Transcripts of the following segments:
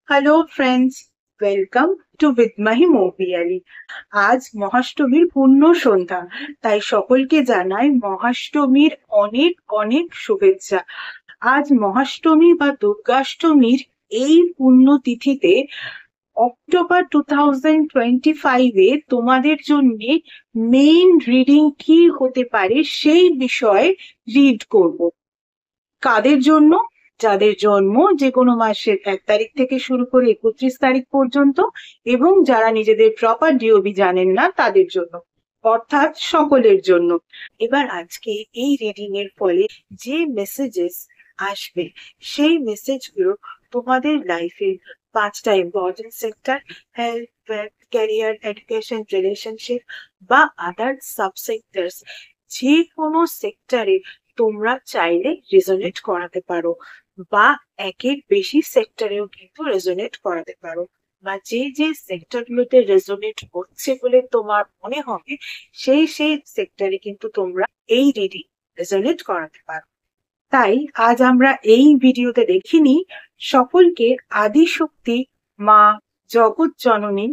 Hello friends, welcome to with Mahi Moupiyali. আজ মহাষ্টমীর পূর্ণ সন্ধ্যা, তাই সকলকে জানাই মহাষ্টমীর অনেক অনেক শুভেচ্ছা। আজ মহাষ্টমী বা দুর্গাষ্টমীর এই পুণ্য তিথিতে অক্টোবর 2025-এ তোমাদের জন্য মেইন রিডিং কি হতে পারে সেই বিষয়ে রিড করব। কাদের জন্য? যাদের জন্ম যে কোনো মাসের 1 তারিখ থেকে শুরু করে 31 তারিখ পর্যন্ত এবং যারা নিজেদের প্রপার ডিওবি জানেন না তাদের জন্য, অর্থাৎ সকলের জন্য। এবার আজকে এই রিডিং এর ফলে যে মেসেজেস আসবে সেই মেসেজগুলো তোমাদের লাইফে 5টা important sector, health, wealth, career, education, relationship বা আদার সাবসেক্টরস, যে কোনো সেক্টরে তোমরা চাইলে রেজোনেট করাতে পারো বা একের বেশি সেক্টরেও কিন্তু রেজোনেট করাতে পারো, বা যে যে সেক্টরগুলোতে রেজোনেট হচ্ছে বলে তোমার মনে হবে সেই সেই সেক্টরে কিন্তু তোমরা এই রিডিং রেজোনেট করাতে পারো। তাই আজ আমরা এই ভিডিওতে দেখিনি সকলকে আদিশক্তি মা জগৎ জননী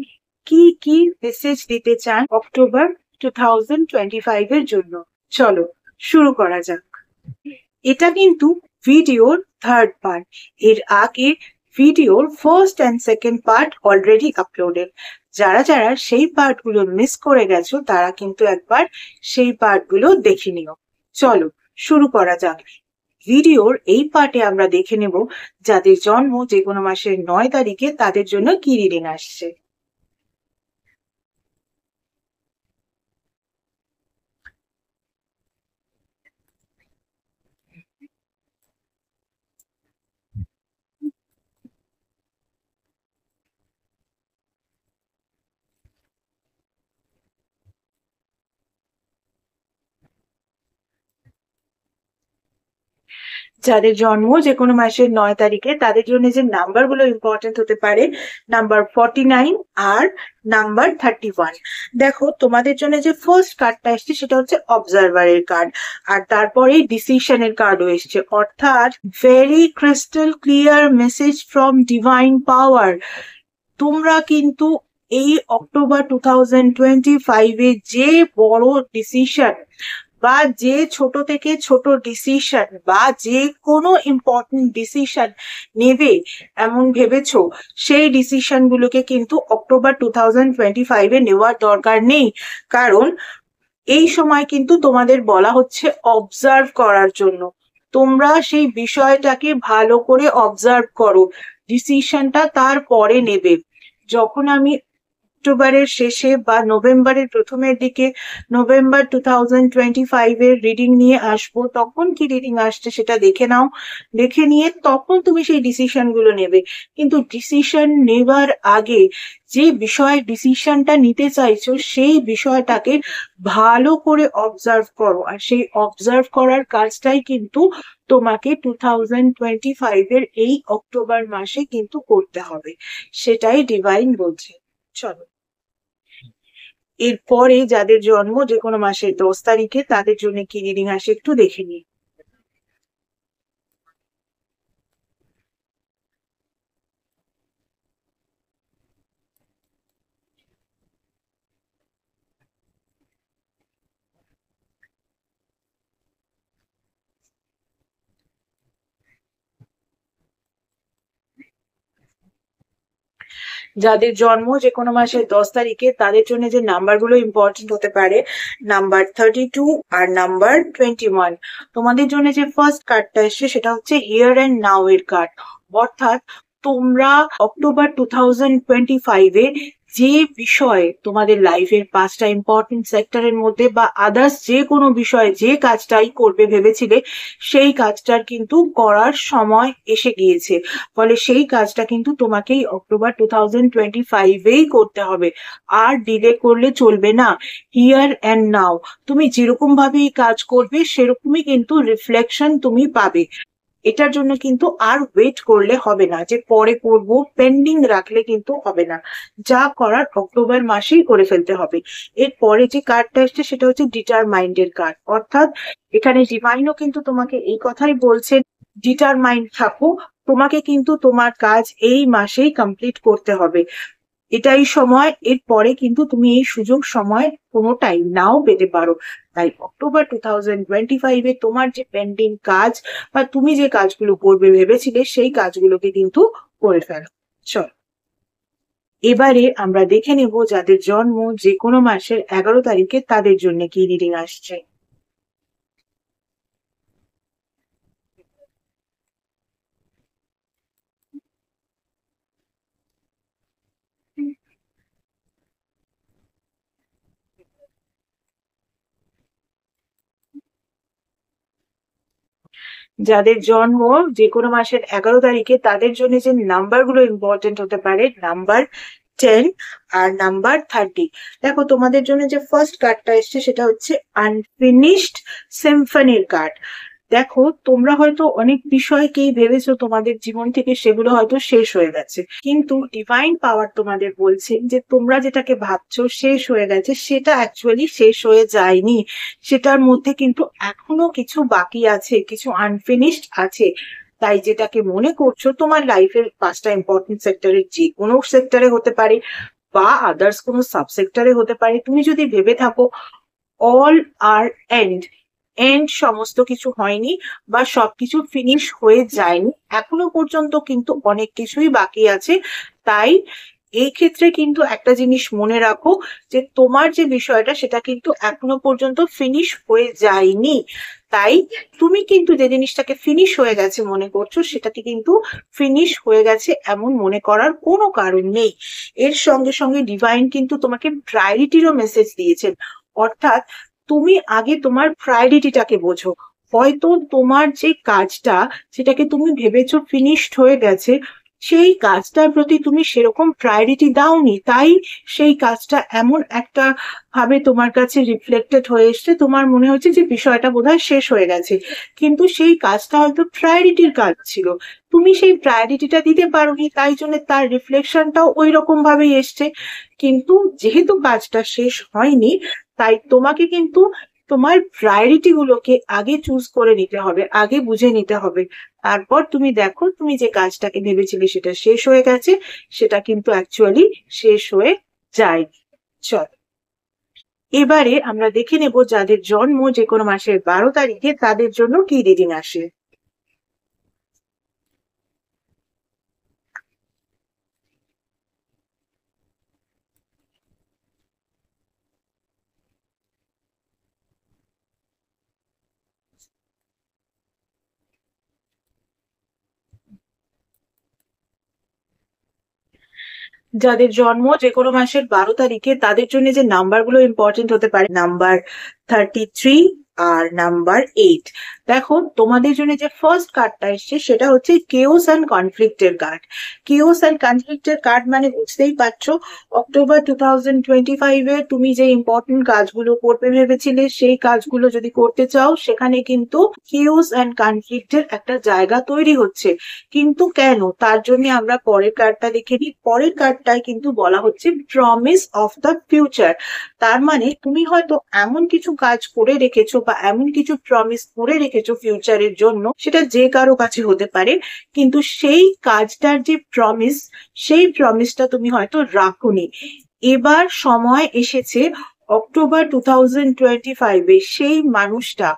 কি কি মেসেজ দিতে চান অক্টোবর 2025 এর জন্য। চলো শুরু করা যাক। এটা কিন্তু ভিডিওর থার্ড পার্ট। এর আগে ভিডিওর first and second part already uploaded. যারা যারা সেই পার্টগুলো মিস করে গেছো তারা কিন্তু একবার সেই পার্টগুলো দেখে নিও। চলো শুরু করা যাক। ভিডিওর এই পার্টে আমরা দেখে নেব যাদের জন্ম যে কোনো মাসের 9 তারিখে তাদের জন্য কি রিডিং আসছে। যাদের জন্ম যে কোনো মাসের 9 তারিখে তাদের জন্য যে নাম্বার গুলো ইম্পর্টেন্ট হতে পারে, নাম্বার 49 আর নাম্বার 31। দেখো তোমাদের জন্য যে ফার্স্ট কার্ডটা এসছে সেটা হচ্ছে অবজারভারের কার্ড, আর তারপরে ডিসিশনের কার্ডও এসছে, অর্থাৎ very crystal clear message from divine পাওয়ার। তোমরা কিন্তু এই অক্টোবর 2025-এ যে বড় ডিসিশন বা যে ছোট থেকে ছোট ডিসিশন বা যে কোনো ইম্পর্টেন্ট ডিসিশন নেবে এমন ভেবেছো, সেই ডিসিশন গুলোকে কিন্তু অক্টোবর 2025-এ নেওয়ার দরকার নেই। কারণ এই সময় কিন্তু তোমাদের বলা হচ্ছে অবজার্ভ করার জন্য। তোমরা সেই বিষয়টাকে ভালো করে অবজার্ভ করো, ডিসিশনটা তারপরে নেবে। যখন আমি অক্টোবরের শেষে বা নভেম্বরের প্রথমের দিকে নভেম্বর 2025 এর রিডিং নিয়ে আসবো, তখন কি রিডিং আসছে সেটা দেখে নাও। দেখে নিয়ে তখন তুমি সেই ডিসিশন গুলো নেবে। কিন্তু ডিসিশন নেবার আগে যে বিষয়ে ডিসিশনটা নিতে চাইছো সেই বিষয়টাকে ভালো করে অবজার্ভ করো, আর সেই অবজার্ভ করার কাজটাই কিন্তু তোমাকে 2025 এর এই অক্টোবর মাসে কিন্তু করতে হবে। সেটাই ডিভাইন বলছে। চলো এরপরে যাদের জন্ম যে কোনো মাসের 10 তারিখে তাদের জন্য কি রিডিং আসে একটু দেখে নিই। যাদের জন্ম যে কোনো মাসের 10 তারিখে তাদের জন্য যে নাম্বারগুলো ইম্পর্টেন্ট হতে পারে, নাম্বার 32 আর নাম্বার 21। তোমাদের জন্য যে ফার্স্ট কার্ডটা এসছে সেটা হচ্ছে হিয়ার এন্ড নাও এর কার্ড, অর্থাৎ তোমরা অক্টোবর 2025-এ যে বিষয়ে তোমাদের লাইফের 5টা ইম্পর্টেন্ট সেক্টরের মধ্যে বা আদার্স যে কোনো বিষয়ে যে কাজটাই করবে ভেবেছিলে সেই কাজটার কিন্তু করার সময় এসে গিয়েছে। ফলে সেই কাজটা কিন্তু তোমাকেই অক্টোবর 2025-এই করতে হবে, আর ডিলে করলে চলবে না। হিয়ার অ্যান্ড নাও তুমি যেরকম ভাবে এই কাজ করবে সেরকমই কিন্তু রিফ্লেকশন তুমি পাবে। এটার জন্য কিন্তু আর ওয়েট করলে হবে না, যে পরে করব পেন্ডিং রাখলে কিন্তু হবে না। যা করার অক্টোবর মাসেই করে ফেলতে হবে। এরপরে যে কার্ডটা এসছে সেটা হচ্ছে ডিটারমাইন্ডের কার্ড, অর্থাৎ এখানে ডিভাইনও কিন্তু তোমাকে এই কথাই বলছে ডিটারমাইন্ড থাকো, তোমাকে কিন্তু তোমার কাজ এই মাসেই কমপ্লিট করতে হবে। এটাই সময়, এর পরে কিন্তু তুমি এই সুযোগ সময় কোনোটাই নাও পেতে পারো। তাই অক্টোবর 2025-এ তোমার যে পেন্ডিং কাজ বা তুমি যে কাজগুলো করবে ভেবেছিলে সেই কাজগুলোকে কিন্তু করে ফেলো। চল এবারে আমরা দেখে নেব যাদের জন্ম যে কোনো মাসের 11 তারিখে তাদের জন্য কি রিডিং আসছে। যাদের জন্ম যে কোনো মাসের 11 তারিখে তাদের জন্য যে নাম্বারগুলো ইম্পর্টেন্ট হতে পারে, নাম্বার 10 আর নাম্বার 30। দেখো তোমাদের জন্য যে ফার্স্ট কার্ডটা এসছে সেটা হচ্ছে আনফিনিশড সিম্ফনির কার্ড। দেখো তোমরা হয়তো অনেক বিষয়কেই ভেবেছো তোমাদের জীবন থেকে, সেগুলো হয়তো শেষ হয়ে গেছে, কিন্তু ডিভাইন পাওয়ার তোমাদের বলছে যে তোমরা যেটাকে ভাবছো শেষ হয়ে গেছে সেটা অ্যাকচুয়ালি শেষ হয়ে যায়নি। সেটার মধ্যে কিন্তু এখনো কিছু বাকি আছে, কিছু আনফিনিশড আছে। তাই যেটাকে মনে করছো তোমার লাইফের 5টা ইম্পর্টেন্ট সেক্টরের যে কোনো সেক্টরে হতে পারে বা আদার্স কোনো সাবসেক্টরে হতে পারে, তুমি যদি ভেবে থাকো অল আর এন্ড, এন্ড সমস্ত কিছু হয়নি বা সবকিছু ফিনিশ হয়ে যায়নি, এখনো পর্যন্ত কিন্তু অনেক কিছুই বাকি আছে। তাই এই ক্ষেত্রে কিন্তু একটা জিনিস মনে রাখো যে তোমার যে বিষয়টা সেটা কিন্তু এখনো পর্যন্ত ফিনিশ হয়ে যায়নি। তাই তুমি কিন্তু যে জিনিসটাকে ফিনিশ হয়ে গেছে মনে করছো সেটাকে কিন্তু ফিনিশ হয়ে গেছে এমন মনে করার কোনো কারণ নেই। এর সঙ্গে সঙ্গে ডিভাইন কিন্তু তোমাকে প্রায়োরিটিরও মেসেজ দিয়েছেন। অর্থাৎ তুমি আগে তোমার প্রায়োরিটিটাকে বোঝো। হয়তো তোমার যে কাজটা সেটাকে তুমি ভেবেছো ফিনিশড হয়ে গেছে, সেই কাজটার প্রতি তুমি সেরকম প্রায়োরিটি দাওনি, তাই সেই কাজটা এমন একটা ভাবে তোমার কাছে রিফ্লেক্টেড হয়ে এসছে, তোমার মনে হচ্ছে যে বিষয়টা বোধহয় শেষ হয়ে গেছে, কিন্তু সেই কাজটা হয়তো প্রায়োরিটির কাজ ছিল, তুমি সেই প্রায়োরিটিটা দিতে পারোনি, তাই জন্য তার রিফ্লেকশনটাও ওই রকম ভাবেই এসছে। কিন্তু যেহেতু কাজটা শেষ হয়নি, তাই তোমাকে কিন্তু তোমার প্রায়োরিটি গুলোকে আগে চুজ করে নিতে হবে, আগে বুঝে নিতে হবে। তারপর তুমি দেখো তুমি যে কাজটাকে ভেবেছিলে সেটা শেষ হয়ে গেছে, সেটা কিন্তু অ্যাকচুয়ালি শেষ হয়ে যায়। চল এবারে আমরা দেখে নেব যাদের জন্ম যে কোনো মাসের 12 তারিখে তাদের জন্য কি রিডিং আসে। যাদের জন্ম যে কোনো মাসের 12 তারিখে তাদের জন্য যে নাম্বারগুলো ইম্পর্টেন্ট হতে পারে, নাম্বার 33 আর নাম্বার 8। দেখো তোমাদের জন্য যে ফার্স্ট কার্ডটা এসছে সেটা হচ্ছে কেওস অ্যান্ড কনফ্লিক্টের কার্ড। কেওস অ্যান্ড কনফ্লিক্টের কার্ড মানে বুঝতেই পারছো, অক্টোবর 2025-এ তুমি যে ইম্পর্টেন্ট কাজগুলো করতে ভেবেছিলে সেই কাজগুলো যদি করতে চাও সেখানে কিন্তু কেওস অ্যান্ড কনফ্লিক্টের একটা জায়গা তৈরি হচ্ছে। কিন্তু কেন, তার জন্য আমরা পরের কার্ডটা দেখে নিই। পরের কার্ডটায় কিন্তু বলা হচ্ছে প্রমিস অফ দ্য ফিউচার। তার মানে তুমি হয়তো এমন কিছু কাজ করে রেখেছো বা এমন কিছু প্রমিস করে রেখেছো ফিউচারের জন্য, সেটা যে কারো কাছে হতে পারে, কিন্তু সেই কাজটার যে প্রমিস সেই প্রমিসটা তুমি হয়তো রাখোনি। এবার সময় এসেছে অক্টোবর 2025-এ সেই মানুষটা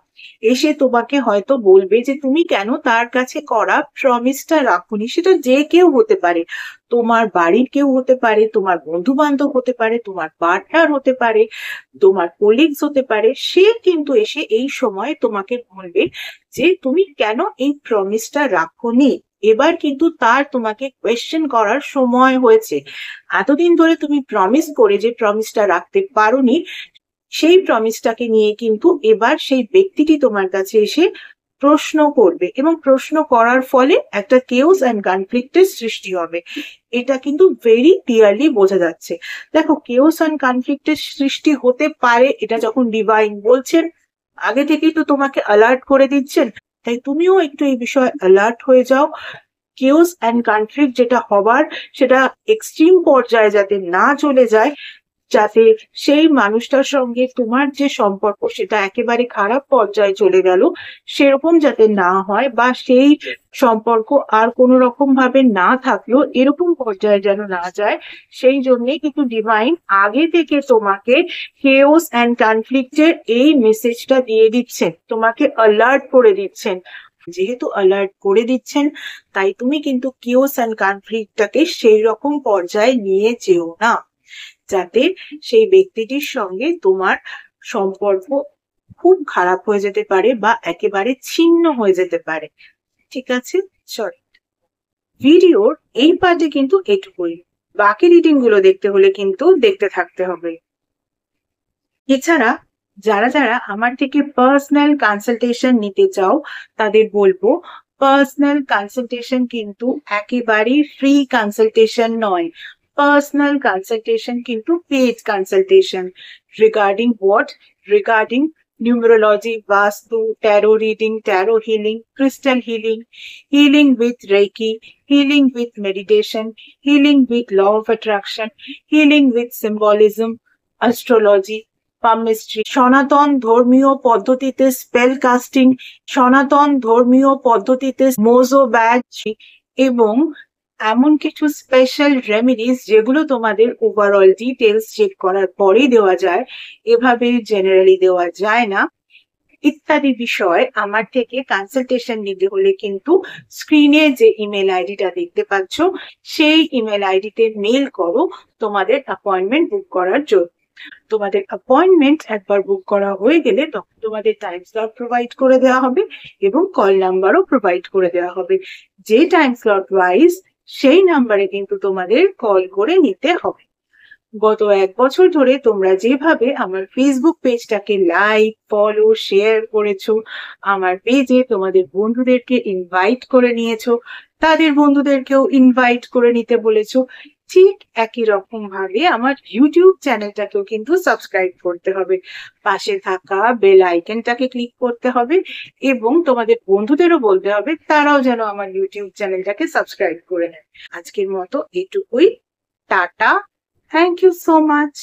এসে তোমাকে হয়তো বলবে যে তুমি কেন তার কাছে করা প্রমিসটা রাখোনি। সেটা যে কেউ হতে পারে, তোমার বাড়ির কেউ হতে পারে, তোমার বন্ধু বান্ধব হতে পারে, তোমার পার্টনার হতে পারে, তোমার কলিগস হতে পারে, সে কিন্তু এসে এই সময় তোমাকে বলবে যে তুমি কেন এই প্রমিসটা রাখোনি। এবার কিন্তু তার তোমাকে কোয়েশ্চেন করার সময় হয়েছে। এতদিন ধরে তুমি প্রমিস করে যে প্রমিসটা রাখতে পারোনি, সেই প্রমিসটাকে নিয়ে কিন্তু এবার সেই ব্যক্তিটি তোমার কাছে এসে প্রশ্ন করবে, এবং প্রশ্ন করার ফলে একটা কেওস অ্যান্ড কনফ্লিক্টের সৃষ্টি হবে। এটা কিন্তু ভেরি ক্লিয়ারলি বোঝা যাচ্ছে। দেখো কেওস অ্যান্ড কনফ্লিক্টের সৃষ্টি হতে পারে, এটা যখন ডিভাইন বলছেন আগে থেকেই তো তোমাকে অ্যালার্ট করে দিচ্ছেন, তাই তুমিও একটু এই বিষয়ে অ্যালার্ট হয়ে যাও। কেওস অ্যান্ড কনফ্লিক্ট যেটা হবার সেটা এক্সট্রিম পর্যায়ে যাতে না চলে যায়, যাতে সেই মানুষটার সঙ্গে তোমার যে সম্পর্ক সেটা একেবারে খারাপ পর্যায়ে চলে গেল সেরকম যাতে না হয়, বা সেই সম্পর্ক আর কোনো রকম ভাবে না থাকলো এরকম পর্যায়ে যেন না যায়, সেই জন্যে কিন্তু ডিভাইন আগে থেকে তোমাকে কেওস অ্যান্ড কনফ্লিক্টের এই মেসেজটা দিয়ে দিচ্ছেন, তোমাকে অ্যালার্ট করে দিচ্ছেন। যেহেতু অ্যালার্ট করে দিচ্ছেন, তাই তুমি কিন্তু কেওস অ্যান্ড কনফ্লিক্টটাকে সেই রকম পর্যায়ে নিয়ে যেও না যাতে সেই ব্যক্তিটির সঙ্গে তোমার সম্পর্ক খুব খারাপ হয়ে যেতে পারে বা একেবারে ছিন্ন হয়ে যেতে পারে। ঠিক আছে, চল ভিডিওর এই পার্টে কিন্তু এটুকুই, বাকি রিডিং গুলো দেখতে হলে কিন্তু দেখতে থাকতে হবে। এছাড়া যারা যারা আমার থেকে পার্সোনাল কনসালটেশন নিতে চাও তাদের বলবো, পার্সোনাল কনসালটেশন কিন্তু একেবারেই ফ্রি কনসালটেশন নয়। পার্সোনাল কনসালটেশন কিন্তু paid consultation. Regarding what? Regarding numerology, vastu, tarot reading, tarot healing, crystal healing, healing with reiki, healing with meditation, healing with law of attraction, healing with symbolism, astrology, palmistry, সনাতন ধর্মীয় পদ্ধতিতে spell casting, সনাতন ধর্মীয় পদ্ধতিতে Mojo bag, এবং এমন কিছু special remedies যেগুলো তোমাদের ওভারঅল ডিটেলস চেক করার পরেই দেওয়া যায়, এভাবে জেনারেলি দেওয়া যায় না, ইত্যাদি বিষয় আমার থেকে কনসালটেশন নিতে হলে কিন্তু স্ক্রিনে যে ইমেল আইডিটা দেখতে পাচ্ছ সেই ইমেল আইডিতে মেল করো তোমাদের অ্যাপয়েন্টমেন্ট বুক করার জন্য। তোমাদের অ্যাপয়েন্টমেন্ট একবার বুক করা হয়ে গেলে তখন তোমাদের টাইম স্লট প্রোভাইড করে দেওয়া হবে এবং কল নাম্বারও প্রোভাইড করে দেওয়া হবে। যে টাইম স্লট ওয়াইজ সেই নাম্বারে কিন্তু তোমাদের কল করে নিতে হবে। গত 1 বছর ধরে তোমরা যেভাবে আমার ফেসবুক পেজটাকে লাইক, ফলো, শেয়ার করেছো, আমার পেজে তোমাদের বন্ধুদেরকে ইনভাইট করে নিয়েছো, তাদের বন্ধুদেরকেও ইনভাইট করে নিতে বলেছো, ঠিক একই রকম ভাবে আমার ইউটিউব চ্যানেলটাকেও কিন্তু সাবস্ক্রাইব করতে হবে। পাশে থাকা বেল আইকনটাকে ক্লিক করতে হবে এবং তোমাদের বন্ধুদেরও বলতে হবে তারাও যেন আমার ইউটিউব চ্যানেলটাকে সাবস্ক্রাইব করে নেয়। আজকের মতো এটুকুই, tata. Thank you so much.